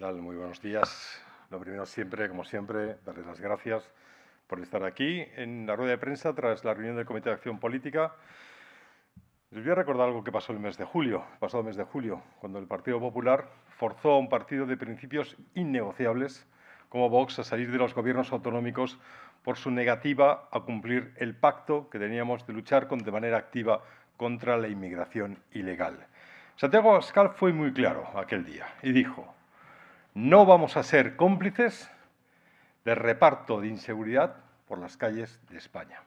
tal? Muy buenos días. Lo primero siempre, como siempre, darles las gracias por estar aquí en la rueda de prensa tras la reunión del Comité de Acción Política. Les voy a recordar algo que pasó el pasado mes de julio, cuando el Partido Popular forzó a un partido de principios innegociables como Vox a salir de los gobiernos autonómicos por su negativa a cumplir el pacto que teníamos de luchar de manera activa contra la inmigración ilegal. Santiago Abascal fue muy claro aquel día y dijo: no vamos a ser cómplices del reparto de inseguridad por las calles de España.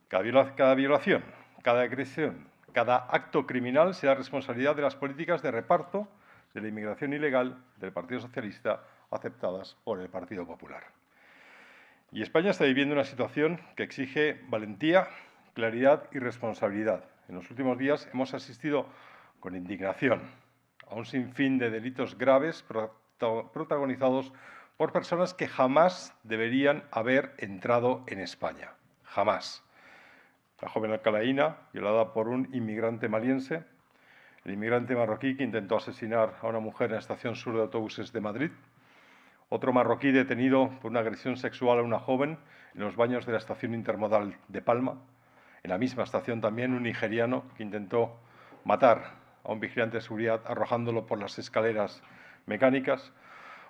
Cada violación, cada agresión, cada acto criminal será responsabilidad de las políticas de reparto de la inmigración ilegal del Partido Socialista aceptadas por el Partido Popular. Y España está viviendo una situación que exige valentía, claridad y responsabilidad. En los últimos días hemos asistido con indignación a un sinfín de delitos graves protagonizados por personas que jamás deberían haber entrado en España. Jamás. La joven alcalaína, violada por un inmigrante maliense, el inmigrante marroquí que intentó asesinar a una mujer en la estación sur de autobuses de Madrid, otro marroquí detenido por una agresión sexual a una joven en los baños de la estación intermodal de Palma, en la misma estación también un nigeriano que intentó matar a un vigilante de seguridad arrojándolo por las escaleras mecánicas,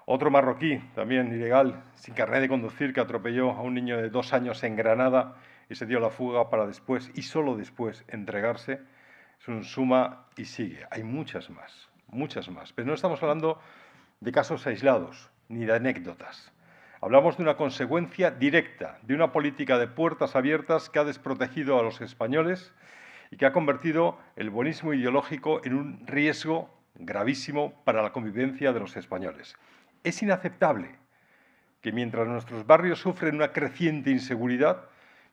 otro marroquí, también ilegal, sin carnet de conducir, que atropelló a un niño de 2 años en Granada y se dio la fuga para después, y solo después, entregarse. Es un suma y sigue. Hay muchas más, pero no estamos hablando de casos aislados ni de anécdotas. Hablamos de una consecuencia directa de una política de puertas abiertas que ha desprotegido a los españoles y que ha convertido el buenismo ideológico en un riesgo gravísimo para la convivencia de los españoles. Es inaceptable que mientras nuestros barrios sufren una creciente inseguridad,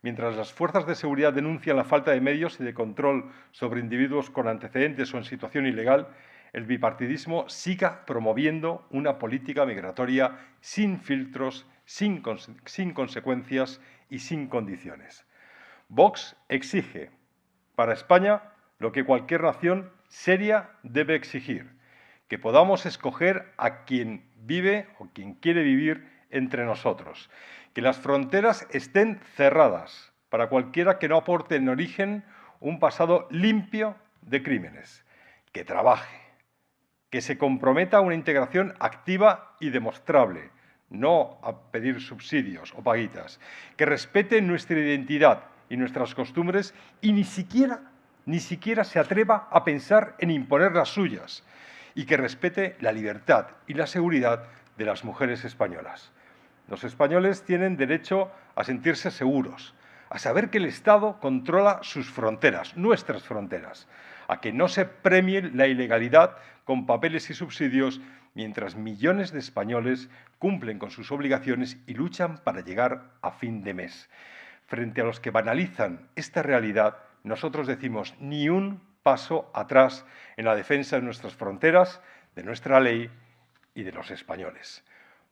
mientras las fuerzas de seguridad denuncian la falta de medios y de control sobre individuos con antecedentes o en situación ilegal, el bipartidismo siga promoviendo una política migratoria sin filtros, sin consecuencias y sin condiciones. Vox exige para España lo que cualquier nación seria debe exigir: que podamos escoger a quien vive o quien quiere vivir entre nosotros, que las fronteras estén cerradas para cualquiera que no aporte en origen un pasado limpio de crímenes, que trabaje, que se comprometa a una integración activa y demostrable, no a pedir subsidios o paguitas, que respete nuestra identidad y nuestras costumbres y ni siquiera se atreva a pensar en imponer las suyas, y que respete la libertad y la seguridad de las mujeres españolas. Los españoles tienen derecho a sentirse seguros, a saber que el Estado controla sus fronteras, nuestras fronteras, a que no se premie la ilegalidad con papeles y subsidios mientras millones de españoles cumplen con sus obligaciones y luchan para llegar a fin de mes. Frente a los que banalizan esta realidad, nosotros decimos ni un paso atrás en la defensa de nuestras fronteras, de nuestra ley y de los españoles.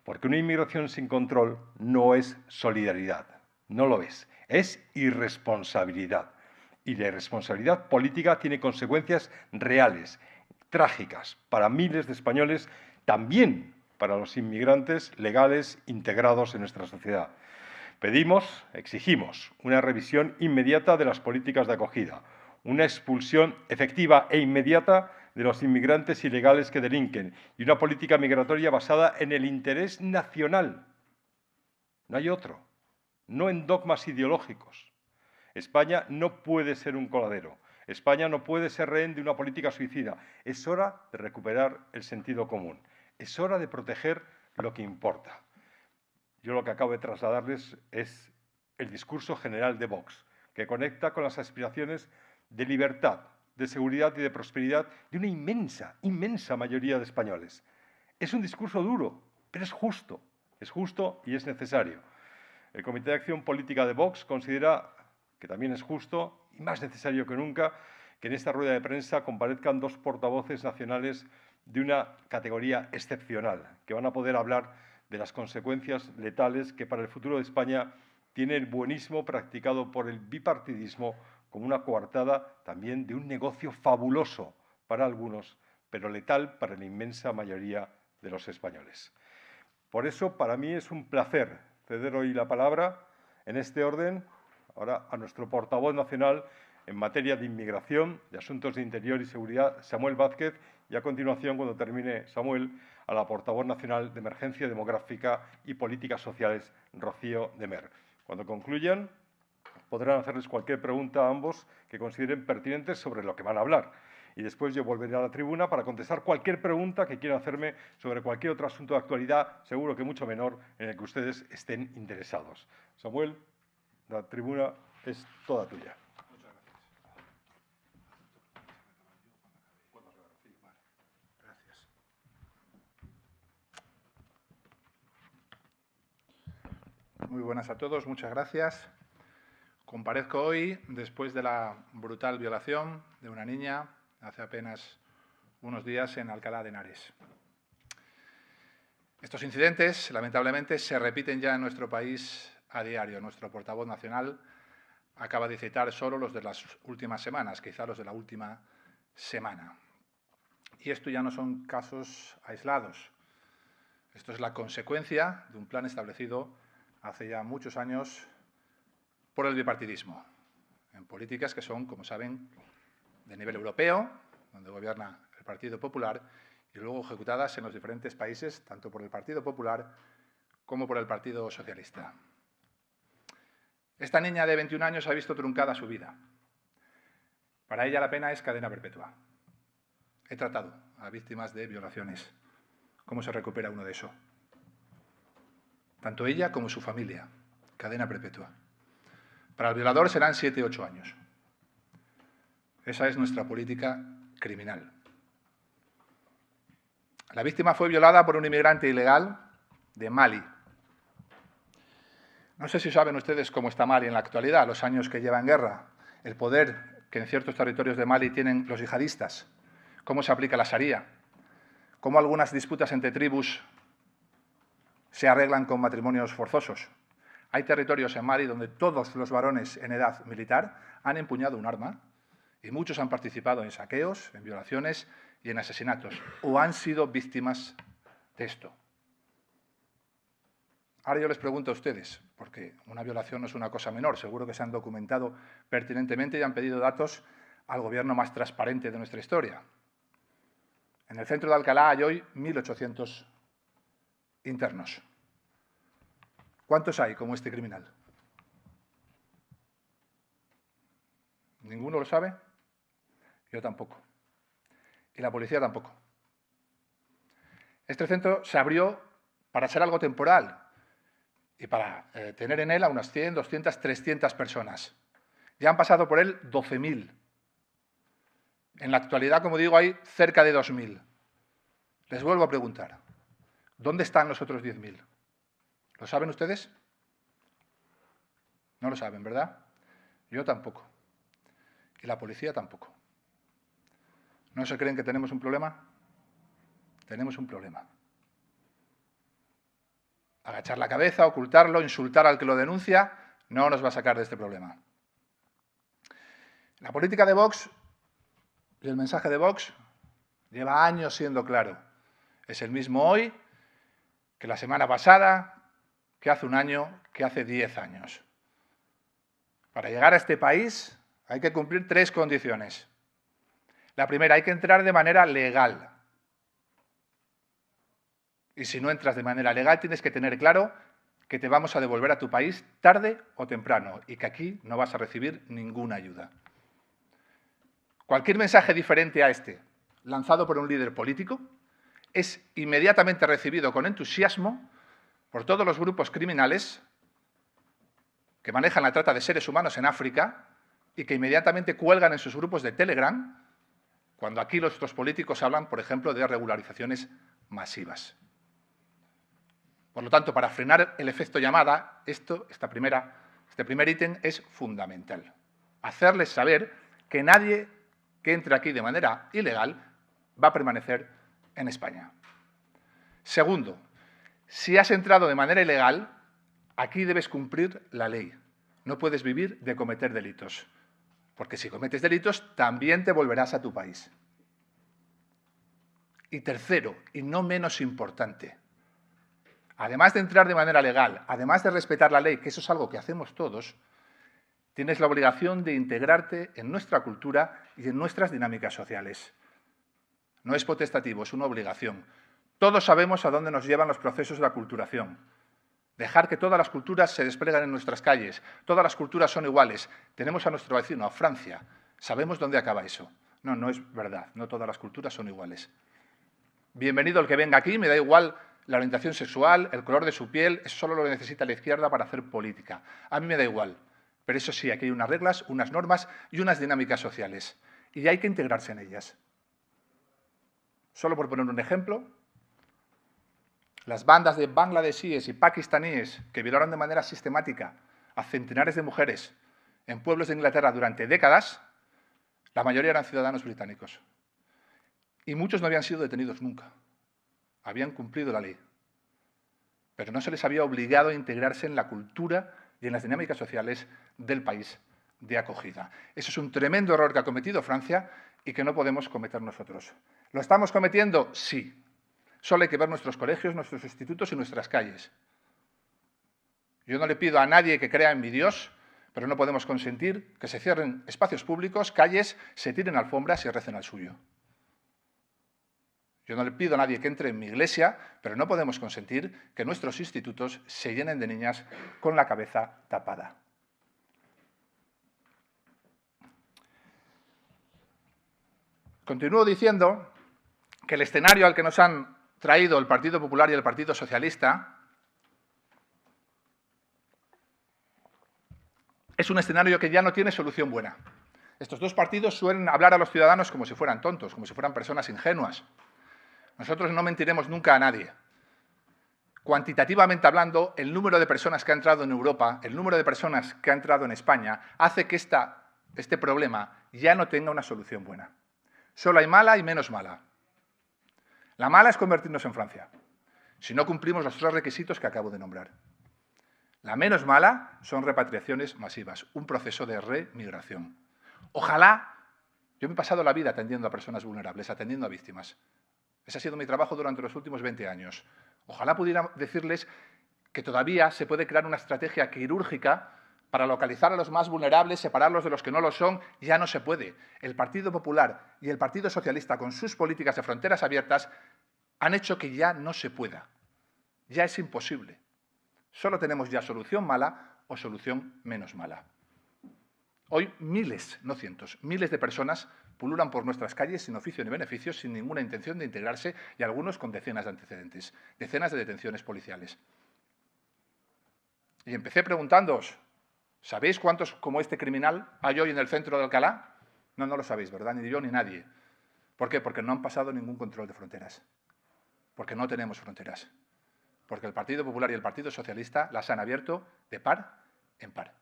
Porque una inmigración sin control no es solidaridad, no lo es irresponsabilidad. Y la irresponsabilidad política tiene consecuencias reales, trágicas, para miles de españoles, también para los inmigrantes legales integrados en nuestra sociedad. Exigimos una revisión inmediata de las políticas de acogida, una expulsión efectiva e inmediata de los inmigrantes ilegales que delinquen y una política migratoria basada en el interés nacional. No hay otro, no en dogmas ideológicos. España no puede ser un coladero. España no puede ser rehén de una política suicida. Es hora de recuperar el sentido común. Es hora de proteger lo que importa. Yo lo que acabo de trasladarles es el discurso general de Vox, que conecta con las aspiraciones de libertad, de seguridad y de prosperidad de una inmensa mayoría de españoles. Es un discurso duro, pero es justo y es necesario. El Comité de Acción Política de Vox considera que también es justo y más necesario que nunca que en esta rueda de prensa comparezcan 2 portavoces nacionales de una categoría excepcional, que van a poder hablar de las consecuencias letales que para el futuro de España tiene el buenismo practicado por el bipartidismo como una coartada también de un negocio fabuloso para algunos, pero letal para la inmensa mayoría de los españoles. Por eso, para mí es un placer ceder hoy la palabra, en este orden, ahora a nuestro portavoz nacional en materia de inmigración, de asuntos de interior y seguridad, Samuel Vázquez, y a continuación, cuando termine Samuel, a la portavoz nacional de emergencia demográfica y políticas sociales, Rocío de Mer. Cuando concluyan, podrán hacerles cualquier pregunta a ambos que consideren pertinentes sobre lo que van a hablar. Y después yo volveré a la tribuna para contestar cualquier pregunta que quieran hacerme sobre cualquier otro asunto de actualidad, seguro que mucho menor, en el que ustedes estén interesados. Samuel, la tribuna es toda tuya. Gracias. Muy buenas a todos, muchas gracias. Comparezco hoy después de la brutal violación de una niña hace apenas unos días en Alcalá de Henares. Estos incidentes, lamentablemente, se repiten ya en nuestro país a diario. Nuestro portavoz nacional acaba de citar solo los de las últimas semanas, quizá los de la última semana. Y esto ya no son casos aislados. Esto es la consecuencia de un plan establecido hace ya muchos años por el bipartidismo, en políticas que son, como saben, de nivel europeo, donde gobierna el Partido Popular, y luego ejecutadas en los diferentes países, tanto por el Partido Popular como por el Partido Socialista. Esta niña de 21 años ha visto truncada su vida. Para ella la pena es cadena perpetua. He tratado a víctimas de violaciones. ¿Cómo se recupera uno de eso? Tanto ella como su familia. Cadena perpetua. Para el violador serán 7 u 8 años. Esa es nuestra política criminal. La víctima fue violada por un inmigrante ilegal de Mali. No sé si saben ustedes cómo está Mali en la actualidad, los años que lleva en guerra, el poder que en ciertos territorios de Mali tienen los yihadistas, cómo se aplica la Sharia, cómo algunas disputas entre tribus se arreglan con matrimonios forzosos. Hay territorios en Mali donde todos los varones en edad militar han empuñado un arma y muchos han participado en saqueos, en violaciones y en asesinatos, o han sido víctimas de esto. Ahora yo les pregunto a ustedes, porque una violación no es una cosa menor, seguro que se han documentado pertinentemente y han pedido datos al gobierno más transparente de nuestra historia. En el centro de Alcalá hay hoy 1.800 internos. ¿Cuántos hay como este criminal? ¿Ninguno lo sabe? Yo tampoco. Y la policía tampoco. Este centro se abrió para ser algo temporal y para tener en él a unas 100, 200, 300 personas. Ya han pasado por él 12.000. En la actualidad, como digo, hay cerca de 2.000. Les vuelvo a preguntar, ¿dónde están los otros 10.000? ¿Lo saben ustedes? No lo saben, ¿verdad? Yo tampoco. Y la policía tampoco. ¿No se creen que tenemos un problema? Tenemos un problema. Agachar la cabeza, ocultarlo, insultar al que lo denuncia, no nos va a sacar de este problema. La política de Vox y el mensaje de Vox lleva años siendo claro. Es el mismo hoy que la semana pasada, que hace un año, que hace 10 años. Para llegar a este país hay que cumplir 3 condiciones. La primera, hay que entrar de manera legal. Y si no entras de manera legal, tienes que tener claro que te vamos a devolver a tu país tarde o temprano y que aquí no vas a recibir ninguna ayuda. Cualquier mensaje diferente a este, lanzado por un líder político, es inmediatamente recibido con entusiasmo por todos los grupos criminales que manejan la trata de seres humanos en África y que inmediatamente cuelgan en sus grupos de Telegram cuando aquí los otros políticos hablan, por ejemplo, de regularizaciones masivas. Por lo tanto, para frenar el efecto llamada, este primer ítem es fundamental. Hacerles saber que nadie que entre aquí de manera ilegal va a permanecer en España. Segundo, si has entrado de manera ilegal, aquí debes cumplir la ley. No puedes vivir de cometer delitos, porque si cometes delitos también te volverás a tu país. Y tercero, y no menos importante, además de entrar de manera legal, además de respetar la ley, que eso es algo que hacemos todos, tienes la obligación de integrarte en nuestra cultura y en nuestras dinámicas sociales. No es potestativo, es una obligación. Todos sabemos a dónde nos llevan los procesos de aculturación. Dejar que todas las culturas se despliegan en nuestras calles. Todas las culturas son iguales. Tenemos a nuestro vecino, a Francia. Sabemos dónde acaba eso. No, no es verdad. No todas las culturas son iguales. Bienvenido el que venga aquí, me da igual la orientación sexual, el color de su piel, eso solo lo necesita la izquierda para hacer política. A mí me da igual. Pero eso sí, aquí hay unas reglas, unas normas y unas dinámicas sociales. Y hay que integrarse en ellas. Solo por poner un ejemplo, las bandas de bangladesíes y pakistaníes que violaron de manera sistemática a centenares de mujeres en pueblos de Inglaterra durante décadas, la mayoría eran ciudadanos británicos. Y muchos no habían sido detenidos nunca. Habían cumplido la ley. Pero no se les había obligado a integrarse en la cultura y en las dinámicas sociales del país de acogida. Eso es un tremendo error que ha cometido Francia y que no podemos cometer nosotros. ¿Lo estamos cometiendo? Sí. Solo hay que ver nuestros colegios, nuestros institutos y nuestras calles. Yo no le pido a nadie que crea en mi Dios, pero no podemos consentir que se cierren espacios públicos, calles, se tiren alfombras y recen al suyo. Yo no le pido a nadie que entre en mi iglesia, pero no podemos consentir que nuestros institutos se llenen de niñas con la cabeza tapada. Continúo diciendo que el escenario al que nos han traído el Partido Popular y el Partido Socialista es un escenario que ya no tiene solución buena. Estos dos partidos suelen hablar a los ciudadanos como si fueran tontos, como si fueran personas ingenuas. Nosotros no mentiremos nunca a nadie. Cuantitativamente hablando, el número de personas que ha entrado en Europa, el número de personas que ha entrado en España, hace que este problema ya no tenga una solución buena. Solo hay mala y menos mala. La mala es convertirnos en Francia, si no cumplimos los 3 requisitos que acabo de nombrar. La menos mala son repatriaciones masivas, un proceso de remigración. Ojalá, yo me he pasado la vida atendiendo a personas vulnerables, atendiendo a víctimas. Ese ha sido mi trabajo durante los últimos 20 años. Ojalá pudiera decirles que todavía se puede crear una estrategia quirúrgica para localizar a los más vulnerables, separarlos de los que no lo son. Ya no se puede. El Partido Popular y el Partido Socialista, con sus políticas de fronteras abiertas, han hecho que ya no se pueda. Ya es imposible. Solo tenemos ya solución mala o solución menos mala. Hoy miles, no cientos, miles de personas pululan por nuestras calles sin oficio ni beneficio, sin ninguna intención de integrarse y algunos con decenas de antecedentes, decenas de detenciones policiales. Y empecé preguntándoos, ¿sabéis cuántos como este criminal hay hoy en el centro de Alcalá? No, no lo sabéis, ¿verdad? Ni yo ni nadie. ¿Por qué? Porque no han pasado ningún control de fronteras. Porque no tenemos fronteras. Porque el Partido Popular y el Partido Socialista las han abierto de par en par.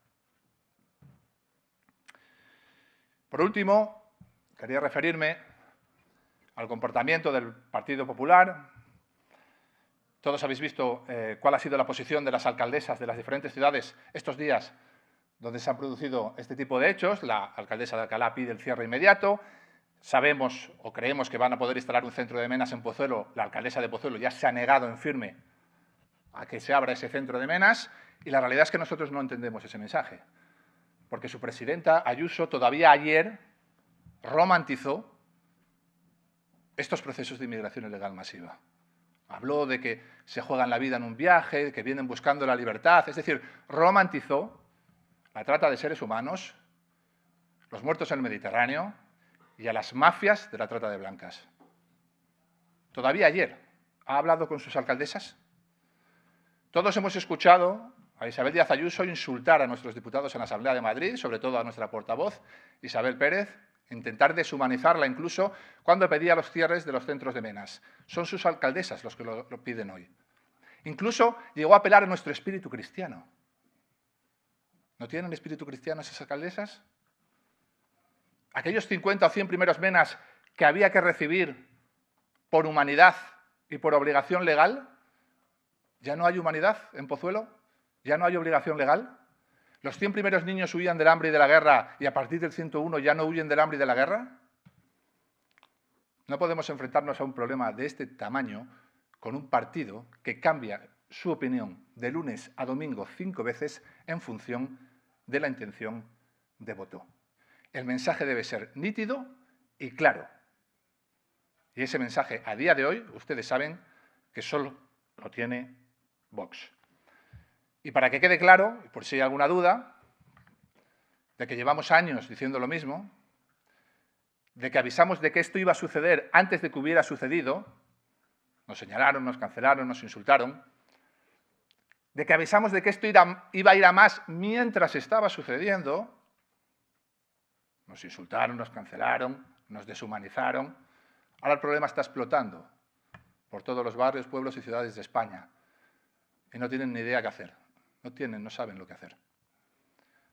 Por último, quería referirme al comportamiento del Partido Popular. Todos habéis visto cuál ha sido la posición de las alcaldesas de las diferentes ciudades estos días donde se han producido este tipo de hechos. La alcaldesa de Alcalá pide el cierre inmediato. Sabemos o creemos que van a poder instalar un centro de menas en Pozuelo. La alcaldesa de Pozuelo ya se ha negado en firme a que se abra ese centro de menas y la realidad es que nosotros no entendemos ese mensaje. Porque su presidenta, Ayuso, todavía ayer romantizó estos procesos de inmigración ilegal masiva. Habló de que se juegan la vida en un viaje, que vienen buscando la libertad, es decir, romantizó la trata de seres humanos, los muertos en el Mediterráneo y a las mafias de la trata de blancas. Todavía ayer ha hablado con sus alcaldesas. Todos hemos escuchado a Isabel Díaz Ayuso insultar a nuestros diputados en la Asamblea de Madrid, sobre todo a nuestra portavoz, Isabel Pérez, intentar deshumanizarla incluso cuando pedía los cierres de los centros de menas. Son sus alcaldesas los que lo piden hoy. Incluso llegó a apelar a nuestro espíritu cristiano. ¿No tienen espíritu cristiano esas alcaldesas? Aquellos 50 o 100 primeros menas que había que recibir por humanidad y por obligación legal, ¿ya no hay humanidad en Pozuelo? ¿Ya no hay obligación legal? ¿Los 100 primeros niños huían del hambre y de la guerra y a partir del 101 ya no huyen del hambre y de la guerra? No podemos enfrentarnos a un problema de este tamaño con un partido que cambia su opinión de lunes a domingo 5 veces en función de la intención de voto. El mensaje debe ser nítido y claro. Y ese mensaje, a día de hoy, ustedes saben que solo lo tiene Vox. Y para que quede claro, por si hay alguna duda, de que llevamos años diciendo lo mismo, de que avisamos de que esto iba a suceder antes de que hubiera sucedido, nos señalaron, nos cancelaron, nos insultaron, de que avisamos de que esto iba a ir a más mientras estaba sucediendo, nos insultaron, nos cancelaron, nos deshumanizaron. Ahora el problema está explotando por todos los barrios, pueblos y ciudades de España y no tienen ni idea qué hacer. No saben lo que hacer.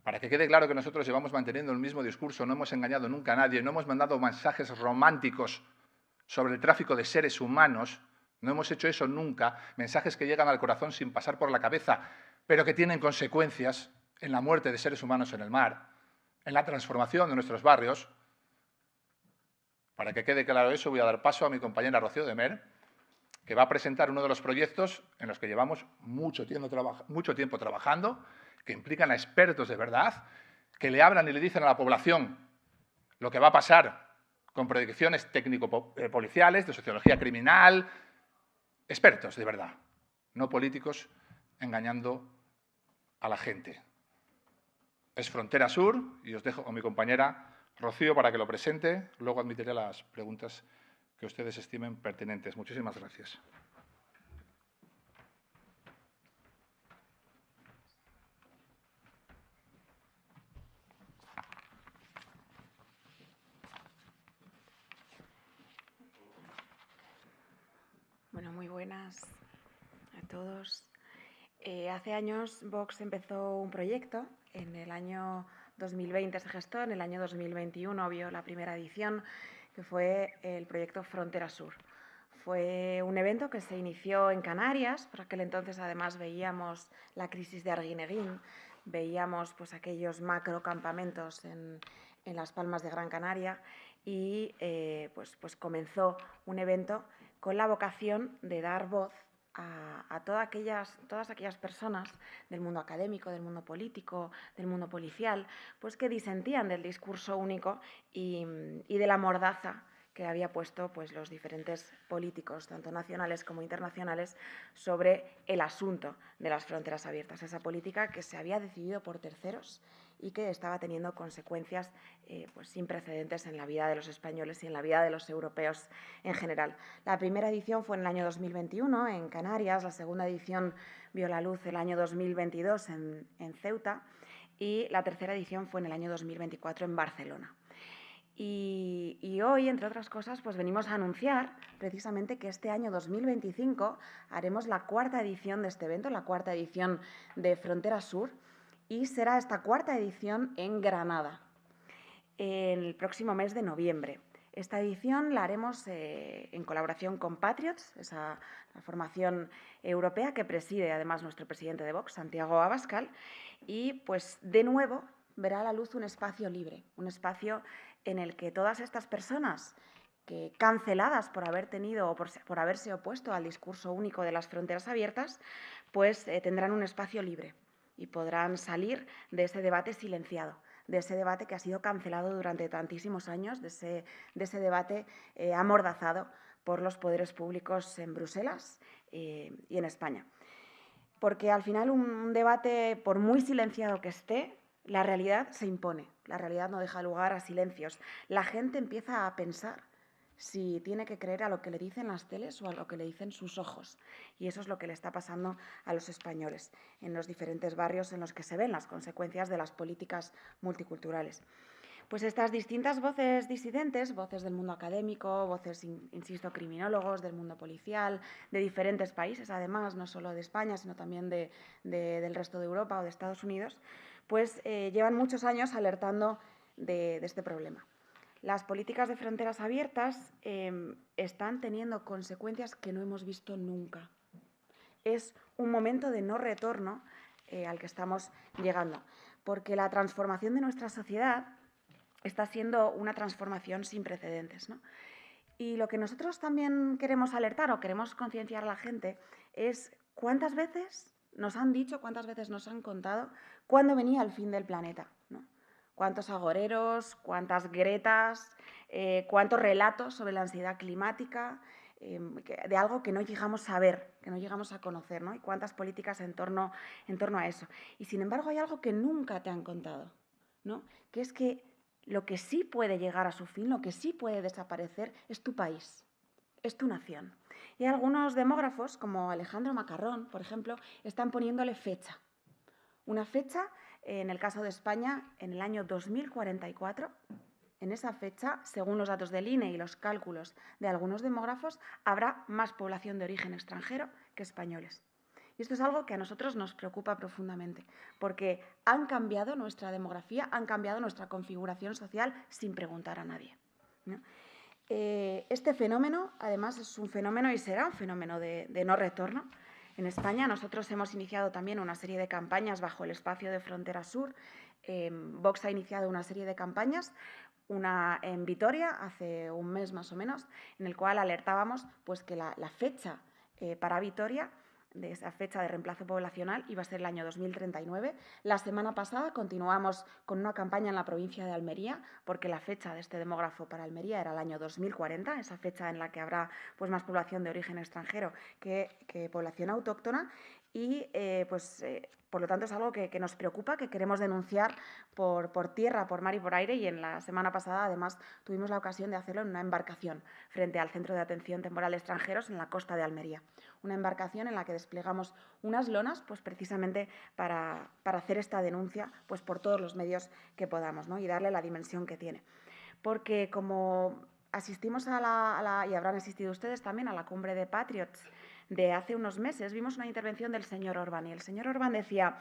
Para que quede claro que nosotros llevamos manteniendo el mismo discurso, no hemos engañado nunca a nadie, no hemos mandado mensajes románticos sobre el tráfico de seres humanos, no hemos hecho eso nunca, mensajes que llegan al corazón sin pasar por la cabeza, pero que tienen consecuencias en la muerte de seres humanos en el mar, en la transformación de nuestros barrios. Para que quede claro eso, voy a dar paso a mi compañera Rocío de Mer, que va a presentar uno de los proyectos en los que llevamos mucho tiempo trabajando, que implican a expertos de verdad, que le hablan y le dicen a la población lo que va a pasar con predicciones técnico-policiales, de sociología criminal, expertos de verdad, no políticos engañando a la gente. Es Frontera Sur y os dejo con mi compañera Rocío para que lo presente, luego admitiré las preguntas que ustedes estimen pertinentes. Muchísimas gracias. Bueno, muy buenas a todos. Hace años Vox empezó un proyecto, en el año 2020 se gestó, en el año 2021 vio la primera edición, que fue el proyecto Frontera Sur. Fue un evento que se inició en Canarias, por aquel entonces además veíamos la crisis de Arguineguín, veíamos pues, aquellos macrocampamentos en Las Palmas de Gran Canaria y pues comenzó un evento con la vocación de dar voz a todas aquellas personas del mundo académico, del mundo político, del mundo policial, pues que disentían del discurso único y de la mordaza que había puesto pues, los diferentes políticos, tanto nacionales como internacionales, sobre el asunto de las fronteras abiertas, esa política que se había decidido por terceros y que estaba teniendo consecuencias pues sin precedentes en la vida de los españoles y en la vida de los europeos en general. La primera edición fue en el año 2021 en Canarias, la segunda edición vio la luz el año 2022 en Ceuta y la tercera edición fue en el año 2024 en Barcelona. Y hoy, entre otras cosas, pues venimos a anunciar precisamente que este año 2025 haremos la cuarta edición de este evento, la cuarta edición de Frontera Sur, y será esta cuarta edición en Granada, en el próximo mes de noviembre. Esta edición la haremos en colaboración con Patriots, esa formación europea que preside además nuestro presidente de Vox, Santiago Abascal, y pues de nuevo verá a la luz un espacio libre, un espacio en el que todas estas personas que canceladas por haber tenido o por haberse opuesto al discurso único de las fronteras abiertas, pues tendrán un espacio libre y podrán salir de ese debate silenciado, de ese debate que ha sido cancelado durante tantísimos años, de ese debate amordazado por los poderes públicos en Bruselas y en España. Porque al final un debate, por muy silenciado que esté, la realidad se impone, la realidad no deja lugar a silencios. La gente empieza a pensar si tiene que creer a lo que le dicen las teles o a lo que le dicen sus ojos. Y eso es lo que le está pasando a los españoles en los diferentes barrios en los que se ven las consecuencias de las políticas multiculturales. Pues estas distintas voces disidentes, voces del mundo académico, voces, insisto, criminólogos, del mundo policial, de diferentes países, además, no solo de España, sino también del resto de Europa o de Estados Unidos, pues llevan muchos años alertando de este problema. Las políticas de fronteras abiertas están teniendo consecuencias que no hemos visto nunca. Es un momento de no retorno al que estamos llegando, porque la transformación de nuestra sociedad está siendo una transformación sin precedentes, ¿no? Y lo que nosotros también queremos alertar o queremos concienciar a la gente es cuántas veces nos han dicho, cuántas veces nos han contado cuándo venía el fin del planeta, ¿no? Cuántos agoreros, cuántas Gretas, cuántos relatos sobre la ansiedad climática, de algo que no llegamos a ver, que no llegamos a conocer, ¿no? Y cuántas políticas en torno a eso. Y sin embargo hay algo que nunca te han contado, ¿no? Que es que lo que sí puede llegar a su fin, lo que sí puede desaparecer, es tu país, es tu nación. Y algunos demógrafos, como Alejandro Macarrón, por ejemplo, están poniéndole fecha. Una fecha, en el caso de España, en el año 2044. En esa fecha, según los datos del INE y los cálculos de algunos demógrafos, habrá más población de origen extranjero que españoles. Y esto es algo que a nosotros nos preocupa profundamente, porque han cambiado nuestra demografía, han cambiado nuestra configuración social sin preguntar a nadie, ¿no? Este fenómeno, además, es un fenómeno y será un fenómeno de no retorno. En España nosotros hemos iniciado también una serie de campañas bajo el espacio de Frontera Sur. Vox ha iniciado una serie de campañas, una en Vitoria hace un mes más o menos, en el cual alertábamos pues, que la fecha para Vitoria, de esa fecha de reemplazo poblacional, iba a ser el año 2039. La semana pasada continuamos con una campaña en la provincia de Almería, porque la fecha de este demógrafo para Almería era el año 2040, esa fecha en la que habrá pues, más población de origen extranjero que población autóctona. Y por lo tanto es algo que nos preocupa, que queremos denunciar por tierra, por mar y por aire, y en la semana pasada además tuvimos la ocasión de hacerlo en una embarcación frente al Centro de Atención Temporal de Extranjeros en la costa de Almería. Una embarcación en la que desplegamos unas lonas pues precisamente para hacer esta denuncia pues por todos los medios que podamos, ¿no? Y darle la dimensión que tiene. Porque como asistimos y habrán asistido ustedes también a la cumbre de Patriots de hace unos meses, vimos una intervención del señor Orbán y el señor Orbán decía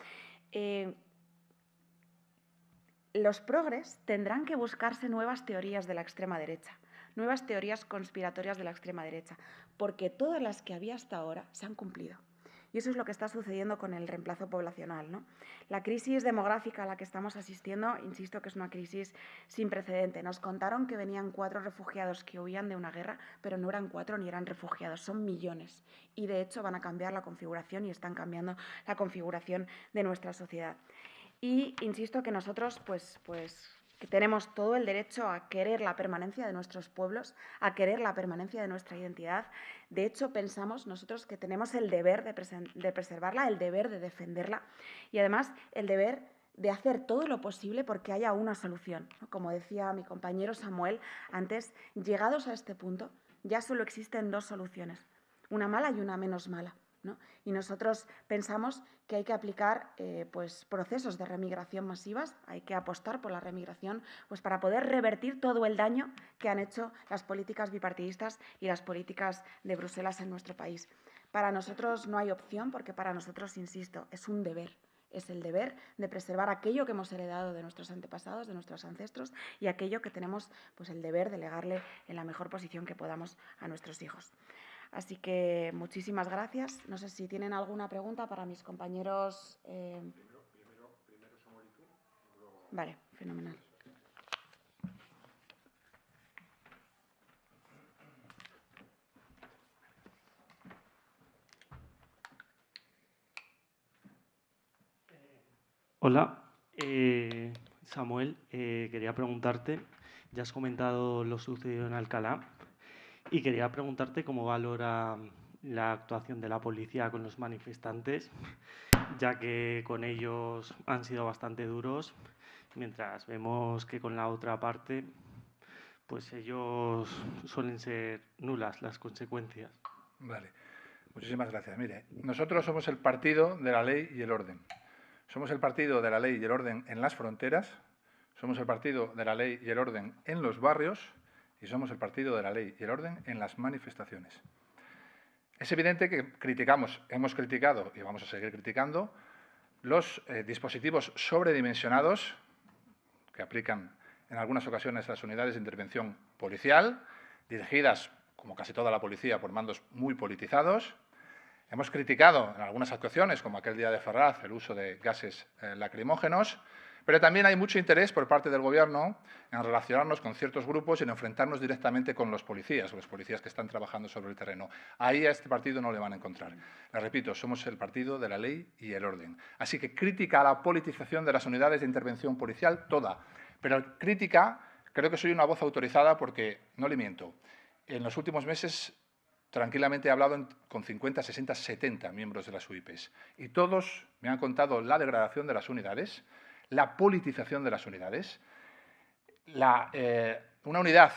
los progres tendrán que buscarse nuevas teorías de la extrema derecha, nuevas teorías conspiratorias de la extrema derecha, porque todas las que había hasta ahora se han cumplido. Y eso es lo que está sucediendo con el reemplazo poblacional, ¿no? La crisis demográfica a la que estamos asistiendo, insisto que es una crisis sin precedente. Nos contaron que venían 4 refugiados que huían de una guerra, pero no eran 4 ni eran refugiados, son millones. Y de hecho van a cambiar la configuración y están cambiando la configuración de nuestra sociedad. Y insisto que nosotros que tenemos todo el derecho a querer la permanencia de nuestros pueblos, a querer la permanencia de nuestra identidad. De hecho, pensamos nosotros que tenemos el deber de preservarla, el deber de defenderla y además el deber de hacer todo lo posible porque haya una solución, ¿no? Como decía mi compañero Samuel antes, llegados a este punto ya solo existen 2 soluciones, una mala y una menos mala, ¿no? Y nosotros pensamos que hay que aplicar procesos de remigración masivas, hay que apostar por la remigración pues para poder revertir todo el daño que han hecho las políticas bipartidistas y las políticas de Bruselas en nuestro país. Para nosotros no hay opción porque para nosotros, insisto, es un deber. Es el deber de preservar aquello que hemos heredado de nuestros antepasados, de nuestros ancestros y aquello que tenemos pues, el deber de legarle en la mejor posición que podamos a nuestros hijos. Así que muchísimas gracias. No sé si tienen alguna pregunta para mis compañeros. Primero Samuel y tú. Luego... Vale, fenomenal. Hola, Samuel, quería preguntarte, ya has comentado lo sucedido en Alcalá y quería preguntarte cómo valora la actuación de la policía con los manifestantes, ya que con ellos han sido bastante duros, mientras vemos que con la otra parte, pues ellos suelen ser nulas las consecuencias. Vale, muchísimas gracias. Mire, nosotros somos el partido de la ley y el orden. Somos el partido de la ley y el orden en las fronteras, somos el partido de la ley y el orden en los barrios y somos el partido de la ley y el orden en las manifestaciones. Es evidente que hemos criticado y vamos a seguir criticando los dispositivos sobredimensionados que aplican en algunas ocasiones las unidades de intervención policial, dirigidas, como casi toda la policía, por mandos muy politizados. Hemos criticado en algunas actuaciones, como aquel día de Ferraz, el uso de gases lacrimógenos, Pero también hay mucho interés por parte del Gobierno en relacionarnos con ciertos grupos y en enfrentarnos directamente con los policías que están trabajando sobre el terreno. Ahí a este partido no le van a encontrar. Les repito, somos el partido de la ley y el orden. Así que crítica a la politización de las unidades de intervención policial, toda. Pero crítica, creo que soy una voz autorizada porque, no le miento, en los últimos meses tranquilamente he hablado con 50, 60, 70 miembros de las UIPs y todos me han contado la degradación de las unidades, la politización de las unidades, una unidad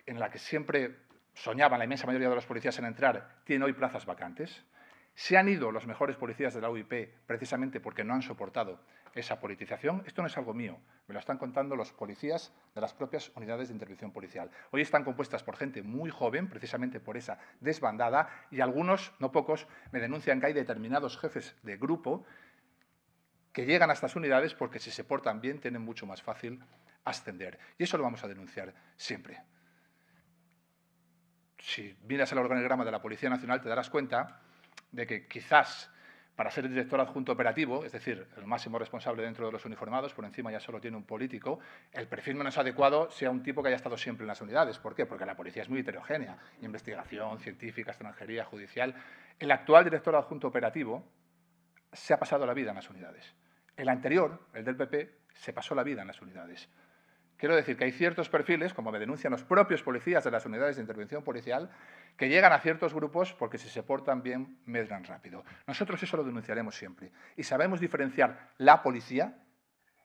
en la que siempre soñaban la inmensa mayoría de los policías en entrar, tiene hoy plazas vacantes. Se han ido los mejores policías de la UIP precisamente porque no han soportado esa politización. Esto no es algo mío, me lo están contando los policías de las propias unidades de intervención policial. Hoy están compuestas por gente muy joven, precisamente por esa desbandada, y algunos, no pocos, me denuncian que hay determinados jefes de grupo que llegan a estas unidades porque si se portan bien tienen mucho más fácil ascender. Y eso lo vamos a denunciar siempre. Si miras el organigrama de la Policía Nacional te darás cuenta de que quizás para ser el director adjunto operativo, es decir, el máximo responsable dentro de los uniformados, por encima ya solo tiene un político, el perfil menos adecuado sea un tipo que haya estado siempre en las unidades. ¿Por qué? Porque la policía es muy heterogénea. Investigación, científica, extranjería, judicial. El actual director adjunto operativo se ha pasado la vida en las unidades. El anterior, el del PP, se pasó la vida en las unidades. Quiero decir que hay ciertos perfiles, como me denuncian los propios policías de las unidades de intervención policial, que llegan a ciertos grupos porque si se portan bien, medran rápido. Nosotros eso lo denunciaremos siempre. Y sabemos diferenciar la policía,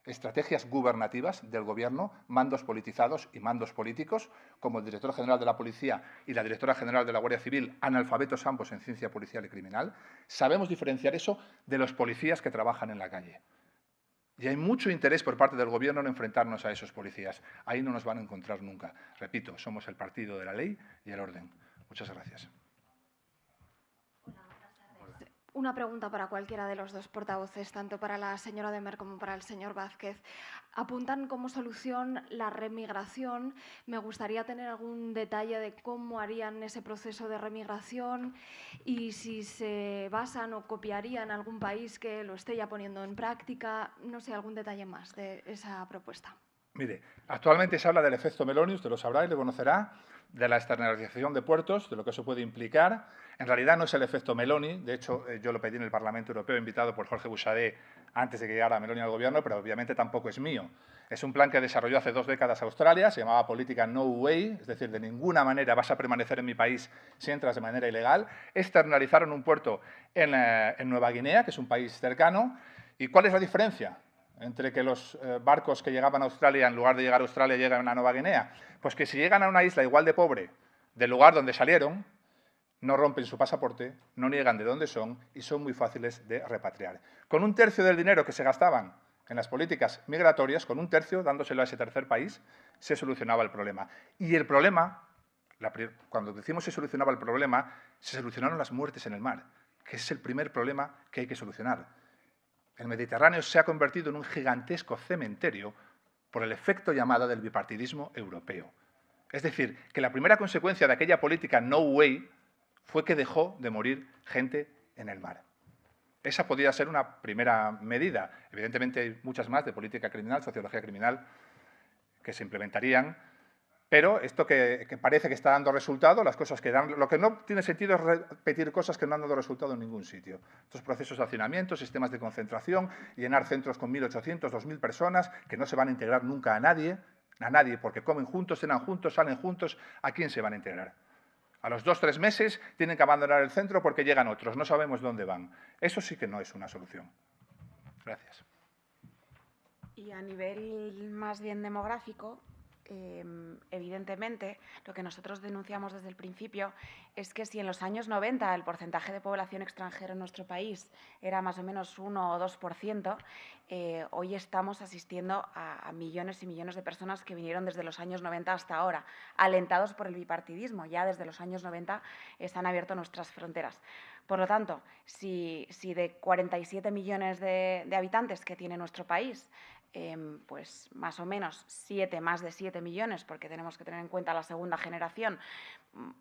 estrategias gubernativas del Gobierno, mandos politizados y mandos políticos, como el director general de la Policía y la directora general de la Guardia Civil, analfabetos ambos en ciencia policial y criminal. Sabemos diferenciar eso de los policías que trabajan en la calle. Y hay mucho interés por parte del Gobierno en enfrentarnos a esos policías. Ahí no nos van a encontrar nunca. Repito, somos el partido de la ley y el orden. Muchas gracias. Una pregunta para cualquiera de los dos portavoces, tanto para la señora Demer como para el señor Vázquez. Apuntan como solución la remigración. Me gustaría tener algún detalle de cómo harían ese proceso de remigración y si se basan o copiarían algún país que lo esté ya poniendo en práctica. No sé, algún detalle más de esa propuesta. Mire, actualmente se habla del efecto Meloni, usted lo sabrá y lo conocerá, de la externalización de puertos, de lo que eso puede implicar. En realidad no es el efecto Meloni, de hecho yo lo pedí en el Parlamento Europeo, invitado por Jorge Buxadé antes de que llegara Meloni al Gobierno, pero obviamente tampoco es mío. Es un plan que desarrolló hace 2 décadas Australia, se llamaba política No Way, es decir, de ninguna manera vas a permanecer en mi país si entras de manera ilegal. Externalizaron un puerto en Nueva Guinea, que es un país cercano. ¿Y cuál es la diferencia entre que los barcos que llegaban a Australia, en lugar de llegar a Australia, llegan a Nueva Guinea? Pues que si llegan a una isla igual de pobre del lugar donde salieron, no rompen su pasaporte, no niegan de dónde son y son muy fáciles de repatriar. Con 1/3 del dinero que se gastaban en las políticas migratorias, con 1/3, dándoselo a ese tercer país, se solucionaba el problema. Y el problema, cuando decimos se solucionaba el problema, se solucionaron las muertes en el mar, que es el primer problema que hay que solucionar. El Mediterráneo se ha convertido en un gigantesco cementerio por el efecto llamada del bipartidismo europeo. Es decir, que la primera consecuencia de aquella política No Way fue que dejó de morir gente en el mar. Esa podría ser una primera medida. Evidentemente hay muchas más de política criminal, sociología criminal, que se implementarían, pero esto que parece que está dando resultado, las cosas que dan, lo que no tiene sentido es repetir cosas que no han dado resultado en ningún sitio. Estos procesos de hacinamiento, sistemas de concentración, llenar centros con 1.800, 2.000 personas que no se van a integrar nunca a nadie, porque comen juntos, cenan juntos, salen juntos, ¿a quién se van a integrar? A los 2 o 3 meses tienen que abandonar el centro porque llegan otros, no sabemos dónde van. Eso sí que no es una solución. Gracias. Y a nivel más bien demográfico, evidentemente, lo que nosotros denunciamos desde el principio es que si en los años 90 el porcentaje de población extranjera en nuestro país era más o menos 1 o 2%, hoy estamos asistiendo a millones y millones de personas que vinieron desde los años 90 hasta ahora, alentados por el bipartidismo. Ya desde los años 90 se han abierto nuestras fronteras. Por lo tanto, si de 47 millones de habitantes que tiene nuestro país, pues más o menos más de 7 millones, porque tenemos que tener en cuenta la segunda generación,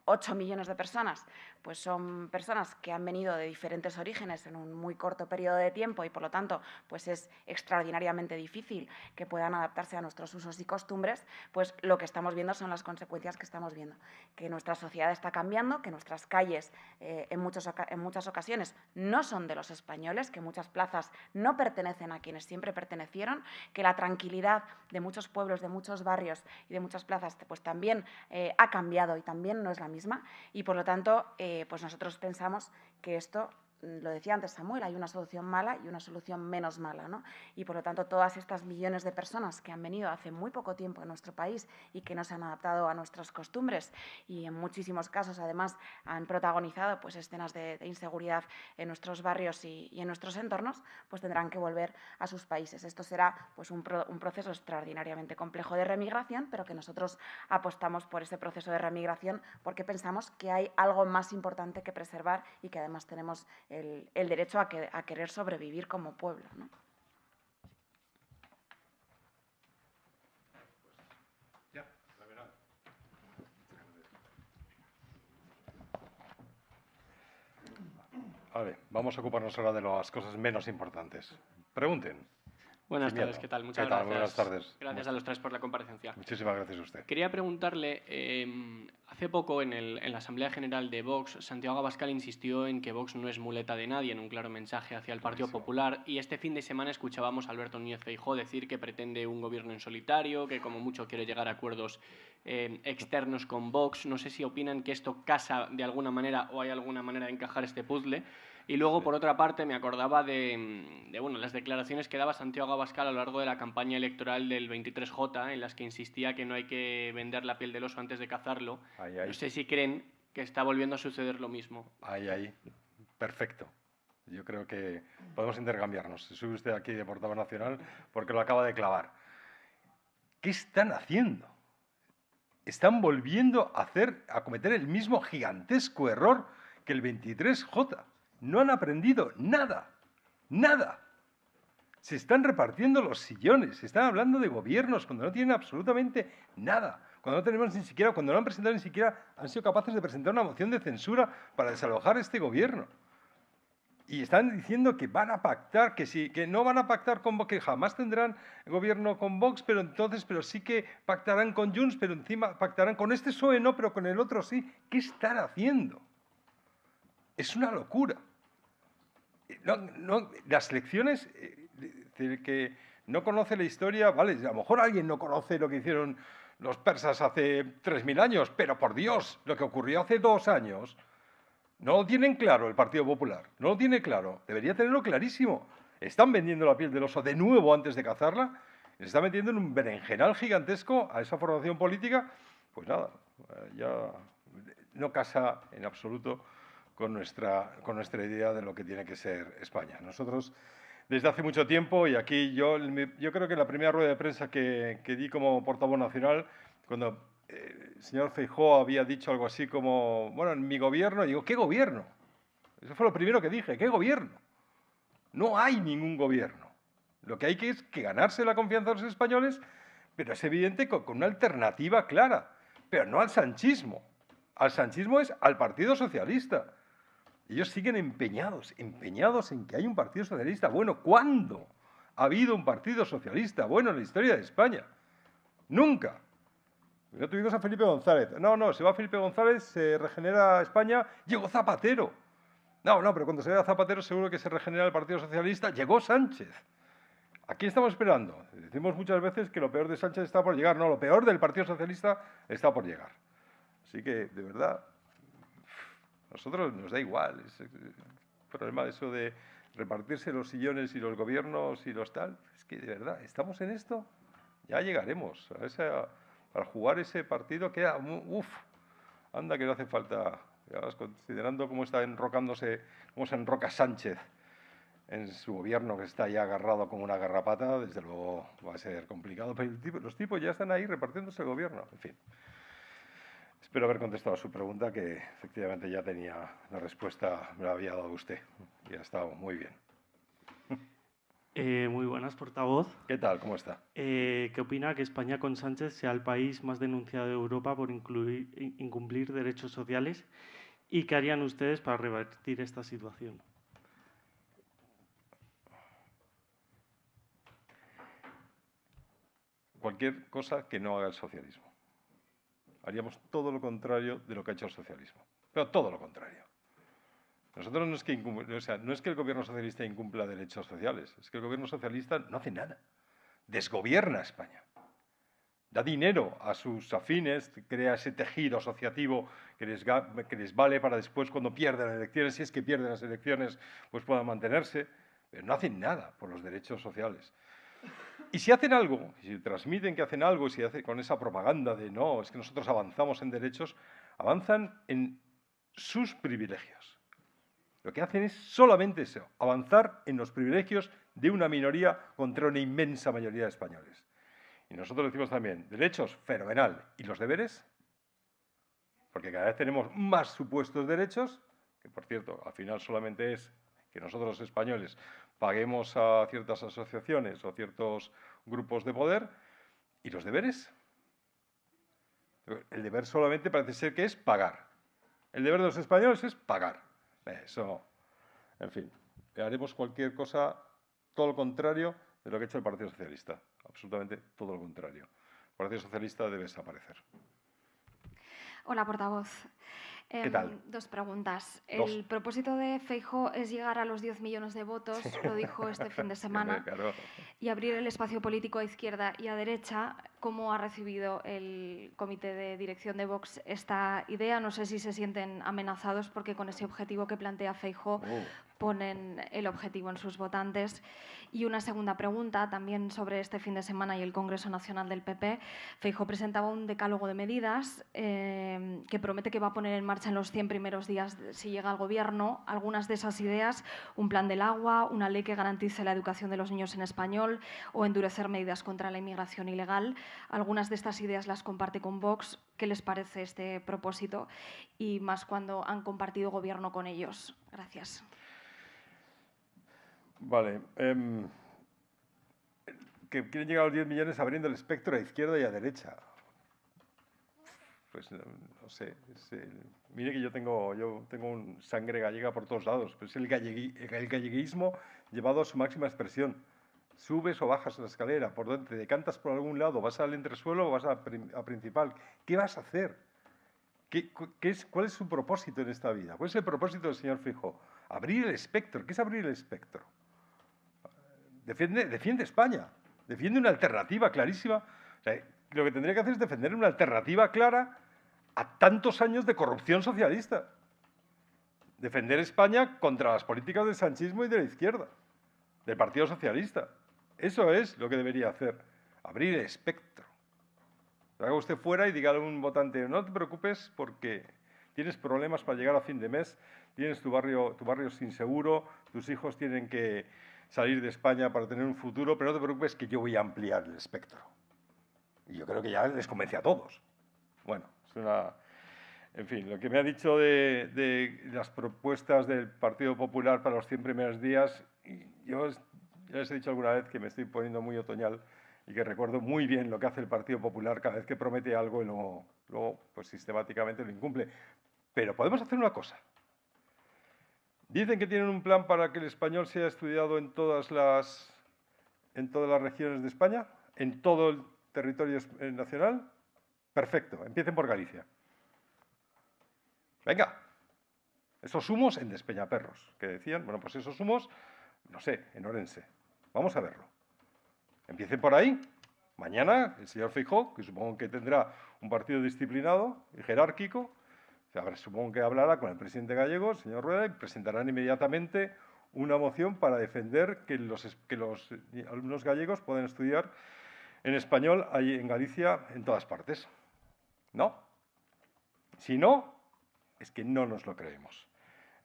8 millones de personas, pues son personas que han venido de diferentes orígenes en un muy corto periodo de tiempo y, por lo tanto, pues es extraordinariamente difícil que puedan adaptarse a nuestros usos y costumbres. Pues lo que estamos viendo son las consecuencias que estamos viendo, que nuestra sociedad está cambiando, que nuestras calles en muchas ocasiones no son de los españoles, que muchas plazas no pertenecen a quienes siempre pertenecieron, que la tranquilidad de muchos pueblos, de muchos barrios y de muchas plazas pues también ha cambiado y también no es la misma, y por lo tanto pues nosotros pensamos que esto, lo decía antes Samuel, hay una solución mala y una solución menos mala, ¿no? Y por lo tanto todas estas millones de personas que han venido hace muy poco tiempo en nuestro país y que no se han adaptado a nuestras costumbres y en muchísimos casos además han protagonizado pues escenas de inseguridad en nuestros barrios y en nuestros entornos, pues tendrán que volver a sus países. Esto será pues un proceso extraordinariamente complejo de remigración, pero que nosotros apostamos por ese proceso de remigración porque pensamos que hay algo más importante que preservar y que además tenemos el derecho a querer sobrevivir como pueblo, ¿no? Vale, vamos a ocuparnos ahora de las cosas menos importantes. Pregunten. Buenas tardes, ¿qué tal? Muchas ¿Qué tal? gracias. Buenas tardes. Gracias a los tres por la comparecencia. Muchísimas gracias a usted. Quería preguntarle, hace poco en la Asamblea General de Vox, Santiago Abascal insistió en que Vox no es muleta de nadie, en un claro mensaje hacia el Partido Popular, y este fin de semana escuchábamos a Alberto Núñez Feijóo decir que pretende un gobierno en solitario, que como mucho quiere llegar a acuerdos externos con Vox. No sé si opinan que esto casa de alguna manera o hay alguna manera de encajar este puzzle. Y luego, por otra parte, me acordaba de las declaraciones que daba Santiago Abascal a lo largo de la campaña electoral del 23J, en las que insistía que no hay que vender la piel del oso antes de cazarlo. No sé si creen que está volviendo a suceder lo mismo. Ahí. Perfecto. Yo creo que podemos intercambiarnos. Se sube usted aquí de portavoz nacional porque lo acaba de clavar. ¿Qué están haciendo? Están volviendo a cometer el mismo gigantesco error que el 23J. No han aprendido nada, nada. Se están repartiendo los sillones, se están hablando de gobiernos cuando no tienen absolutamente nada. Cuando no han presentado ni siquiera, han sido capaces de presentar una moción de censura para desalojar este gobierno. Y están diciendo que van a pactar, que no van a pactar con Vox, que jamás tendrán gobierno con Vox, pero sí que pactarán con Junts, pero encima pactarán con este PSOE, no, pero con el otro sí. ¿Qué están haciendo? Es una locura. Las lecciones, que no conoce la historia, vale, a lo mejor alguien no conoce lo que hicieron los persas hace 3000 años, pero por Dios, lo que ocurrió hace 2 años, no lo tienen claro el Partido Popular, no lo tiene claro, debería tenerlo clarísimo. Están vendiendo la piel del oso de nuevo antes de cazarla, se está metiendo en un berenjenal gigantesco a esa formación política, pues nada, ya no casa en absoluto con nuestra idea de lo que tiene que ser España. Nosotros, desde hace mucho tiempo, y aquí yo creo que en la primera rueda de prensa que di como portavoz nacional, cuando el señor Feijóo había dicho algo así como, bueno, en mi gobierno, digo, ¿qué gobierno? Eso fue lo primero que dije, ¿qué gobierno? No hay ningún gobierno. Lo que hay que es que ganarse la confianza de los españoles, pero es evidente con una alternativa clara, pero no al sanchismo. Al sanchismo es al Partido Socialista. Ellos siguen empeñados en que hay un Partido Socialista. Bueno, ¿cuándo ha habido un Partido Socialista bueno en la historia de España? Nunca. No tuvimos a Felipe González. No, se va Felipe González, se regenera España, llegó Zapatero. No, pero cuando se vea Zapatero seguro que se regenera el Partido Socialista. Llegó Sánchez. ¿A quién estamos esperando? Decimos muchas veces que lo peor de Sánchez está por llegar. No, lo peor del Partido Socialista está por llegar. Así que, de verdad, a nosotros nos da igual. Es el problema de eso de repartirse los sillones y los gobiernos y los tal. Es que, de verdad, ¿estamos en esto? Ya llegaremos. Para jugar ese partido queda... Anda que no hace falta... Considerando cómo está enrocándose, cómo se enroca Sánchez en su gobierno, que está ya agarrado como una garrapata, desde luego va a ser complicado. Pero los tipos ya están ahí repartiéndose el gobierno. En fin. Espero haber contestado a su pregunta, que efectivamente ya tenía la respuesta, me la había dado usted. Y ha estado muy bien. Muy buenas, portavoz. ¿Qué tal? ¿Cómo está? ¿Qué opina que España con Sánchez sea el país más denunciado de Europa por incumplir derechos sociales? ¿Y qué harían ustedes para revertir esta situación? Cualquier cosa que no haga el socialismo. Haríamos todo lo contrario de lo que ha hecho el socialismo. Pero todo lo contrario. Nosotros no es que, no es que el gobierno socialista incumpla derechos sociales, es que el gobierno socialista no hace nada. Desgobierna a España. Da dinero a sus afines, crea ese tejido asociativo que les vale para después, cuando pierden las elecciones, si es que pierden las elecciones, pues puedan mantenerse. Pero no hacen nada por los derechos sociales. Y si hacen algo, si transmiten que hacen algo, y si hacen con esa propaganda de no, es que nosotros avanzamos en derechos, avanzan en sus privilegios. Lo que hacen es solamente eso, avanzar en los privilegios de una minoría contra una inmensa mayoría de españoles. Y nosotros decimos también, derechos, fenomenal. ¿Y los deberes? Porque cada vez tenemos más supuestos derechos, que por cierto, al final solamente es que nosotros los españoles paguemos a ciertas asociaciones o ciertos grupos de poder. ¿Y los deberes? El deber solamente parece ser que es pagar. El deber de los españoles es pagar. Eso, en fin, haremos cualquier cosa, todo lo contrario de lo que ha hecho el Partido Socialista. Absolutamente todo lo contrario. El Partido Socialista debe desaparecer. Hola, portavoz. ¿Qué tal? Dos preguntas. Dos. El propósito de Feijóo es llegar a los 10 millones de votos, lo dijo este fin de semana, Claro. y abrir el espacio político a izquierda y a derecha. ¿Cómo ha recibido el comité de dirección de Vox esta idea? No sé si se sienten amenazados porque con ese objetivo que plantea Feijóo ponen el objetivo en sus votantes. Y una segunda pregunta, también sobre este fin de semana y el Congreso Nacional del PP. Feijóo presentaba un decálogo de medidas que promete que va a poner en marcha en los 100 primeros días si llega al Gobierno. Algunas de esas ideas, un plan del agua, una ley que garantice la educación de los niños en español o endurecer medidas contra la inmigración ilegal. Algunas de estas ideas las comparte con Vox. ¿Qué les parece este propósito? Y más cuando han compartido Gobierno con ellos. Gracias. Vale. Que quieren llegar a los 10 millones abriendo el espectro a izquierda y a derecha. Pues no sé. Mire que yo tengo un sangre gallega por todos lados, pero es el galleguismo llevado a su máxima expresión. Subes o bajas la escalera, por donde te decantas por algún lado, vas al entresuelo o vas a principal. ¿Qué vas a hacer? ¿Cuál es su propósito en esta vida? ¿Cuál es el propósito del señor Feijóo? Abrir el espectro. ¿Qué es abrir el espectro? Defiende España. Defiende una alternativa clarísima. O sea, lo que tendría que hacer es defender una alternativa clara a tantos años de corrupción socialista. Defender España contra las políticas del sanchismo y de la izquierda, del Partido Socialista. Eso es lo que debería hacer. Abrir el espectro. Haga usted fuera y dígale a un votante, no te preocupes porque tienes problemas para llegar a fin de mes, tienes tu barrio es inseguro, tus hijos tienen que salir de España para tener un futuro, pero no te preocupes que yo voy a ampliar el espectro. Y yo creo que ya les convence a todos. Bueno, es una... En fin, lo que me ha dicho de las propuestas del Partido Popular para los 100 primeros días, yo ya les he dicho alguna vez que me estoy poniendo muy otoñal y que recuerdo muy bien lo que hace el Partido Popular cada vez que promete algo y luego pues, sistemáticamente lo incumple. Pero podemos hacer una cosa. Dicen que tienen un plan para que el español sea estudiado en todas las regiones de España, en todo el territorio nacional. Perfecto, empiecen por Galicia. Venga, esos humos en Despeñaperros, que decían, bueno, pues esos humos, no sé, en Orense. Vamos a verlo. Empiecen por ahí. Mañana el señor Feijóo, que supongo que tendrá un partido disciplinado y jerárquico, supongo que hablará con el presidente gallego, el señor Rueda, y presentarán inmediatamente una moción para defender que los alumnos gallegos puedan estudiar en español ahí en Galicia, en todas partes. ¿No? Si no, es que no nos lo creemos.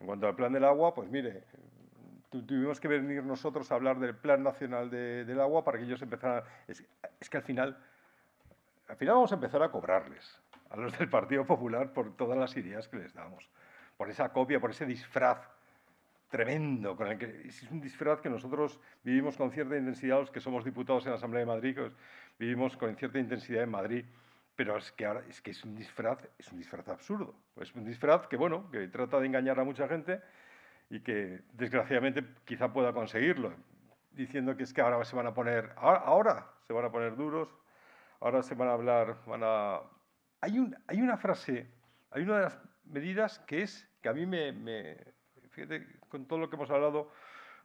En cuanto al plan del agua, pues mire, tuvimos que venir nosotros a hablar del Plan Nacional del Agua para que ellos empezaran... Es que al final vamos a empezar a cobrarles a los del Partido Popular por todas las ideas que les damos, por esa copia, por ese disfraz tremendo, con el que es un disfraz que nosotros vivimos con cierta intensidad, los que somos diputados en la Asamblea de Madrid, que vivimos con cierta intensidad en Madrid, pero es que ahora es un disfraz absurdo. Es un disfraz que, bueno, que trata de engañar a mucha gente y que, desgraciadamente, quizá pueda conseguirlo, diciendo que es que ahora se van a poner, duros, ahora se van a hablar, Hay una frase, hay una de las medidas que a mí fíjate, con todo lo que hemos hablado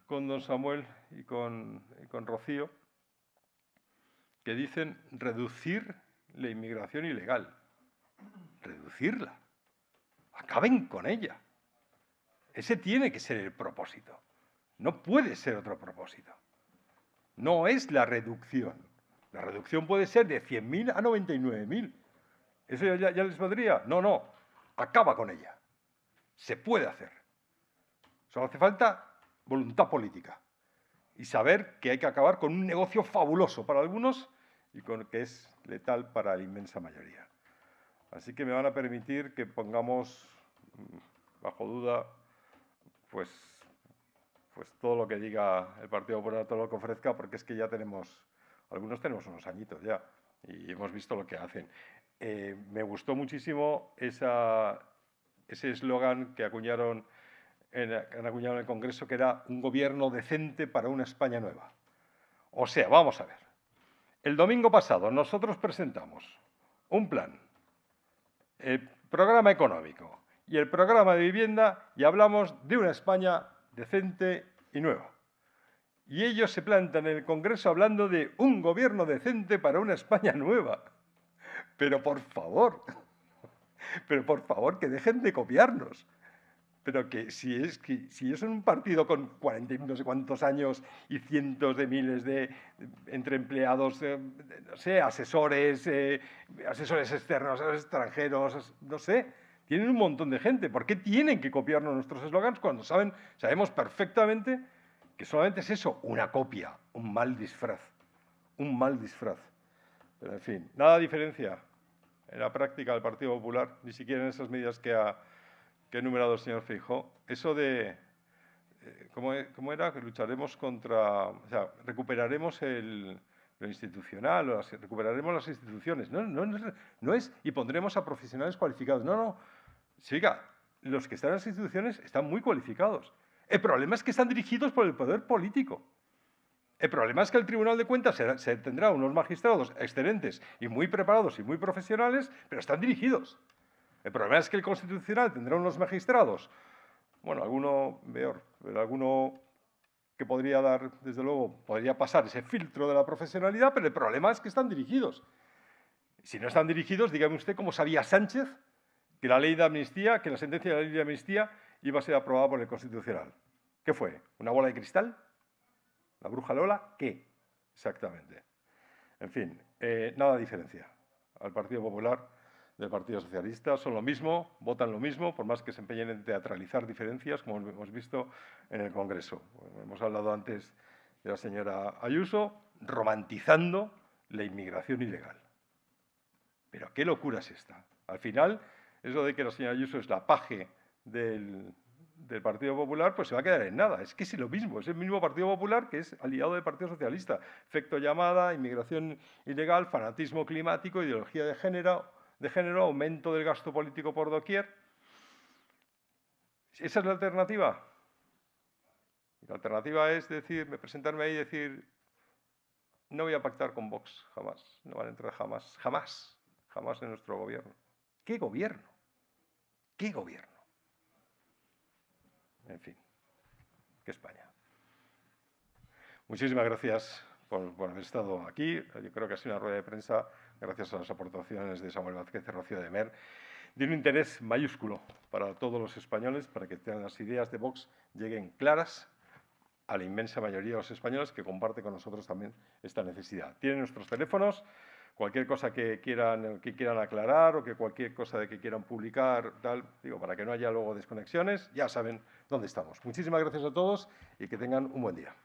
con don Samuel y con Rocío, que dicen reducir la inmigración ilegal. Reducirla. Acaben con ella. Ese tiene que ser el propósito. No puede ser otro propósito. No es la reducción. La reducción puede ser de 100.000 a 99.000. ¿Eso ya les valdría? No, no. Acaba con ella. Se puede hacer. Solo hace falta voluntad política y saber que hay que acabar con un negocio fabuloso para algunos y que es letal para la inmensa mayoría. Así que me van a permitir que pongamos bajo duda pues todo lo que diga el Partido Popular, todo lo que ofrezca, porque es que ya algunos tenemos unos añitos ya y hemos visto lo que hacen. Me gustó muchísimo ese eslogan que acuñaron en el Congreso, que era un gobierno decente para una España nueva. O sea, vamos a ver. El domingo pasado nosotros presentamos un plan, el programa económico y el programa de vivienda y hablamos de una España decente y nueva. Y ellos se plantan en el Congreso hablando de un gobierno decente para una España nueva. Pero por favor, que dejen de copiarnos. Pero que si es un partido con 40 y no sé cuántos años y cientos de miles entre empleados, no sé, asesores externos, extranjeros, no sé, tienen un montón de gente. ¿Por qué tienen que copiarnos nuestros eslogans cuando sabemos perfectamente que solamente es eso, una copia, un mal disfraz? Un mal disfraz. Pero en fin, nada diferencia en la práctica del Partido Popular, ni siquiera en esas medidas que ha enumerado el señor Feijóo. Eso de, ¿cómo era? Que lucharemos contra, o sea, recuperaremos lo institucional, recuperaremos las instituciones. No es, y pondremos a profesionales cualificados. No. Siga, los que están en las instituciones están muy cualificados. El problema es que están dirigidos por el poder político. El problema es que el Tribunal de Cuentas se tendrá unos magistrados excelentes y muy preparados y muy profesionales, pero están dirigidos. El problema es que el Constitucional tendrá unos magistrados, bueno, alguno peor, pero alguno que podría dar, desde luego, podría pasar ese filtro de la profesionalidad, pero el problema es que están dirigidos. Si no están dirigidos, dígame usted cómo sabía Sánchez que la ley de amnistía, que la sentencia de la ley de amnistía iba a ser aprobada por el Constitucional. ¿Qué fue? ¿Una bola de cristal? ¿La bruja Lola? ¿Qué? Exactamente. En fin, nada diferencia al Partido Popular del Partido Socialista. Son lo mismo, votan lo mismo, por más que se empeñen en teatralizar diferencias, como hemos visto en el Congreso. Hemos hablado antes de la señora Ayuso, romantizando la inmigración ilegal. Pero qué locura es esta. Al final, eso de que la señora Ayuso es la paje del Partido Popular, pues se va a quedar en nada. Es que es lo mismo, es el mismo Partido Popular que es aliado del Partido Socialista. Efecto llamada, inmigración ilegal, fanatismo climático, ideología de género, aumento del gasto político por doquier. ¿Esa es la alternativa? La alternativa es presentarme ahí y decir, no voy a pactar con Vox, jamás, no van a entrar jamás en nuestro gobierno. ¿Qué gobierno? ¿Qué gobierno? En fin, qué España. Muchísimas gracias por haber estado aquí. Yo creo que ha sido una rueda de prensa, gracias a las aportaciones de Samuel Vázquez y Rocío de Mer, de un interés mayúsculo para todos los españoles, para que las ideas de Vox lleguen claras a la inmensa mayoría de los españoles que comparte con nosotros también esta necesidad. Tienen nuestros teléfonos, cualquier cosa que quieran aclarar o que cualquier cosa de que quieran publicar, para que no haya luego desconexiones, ya saben dónde estamos. Muchísimas gracias a todos y que tengan un buen día.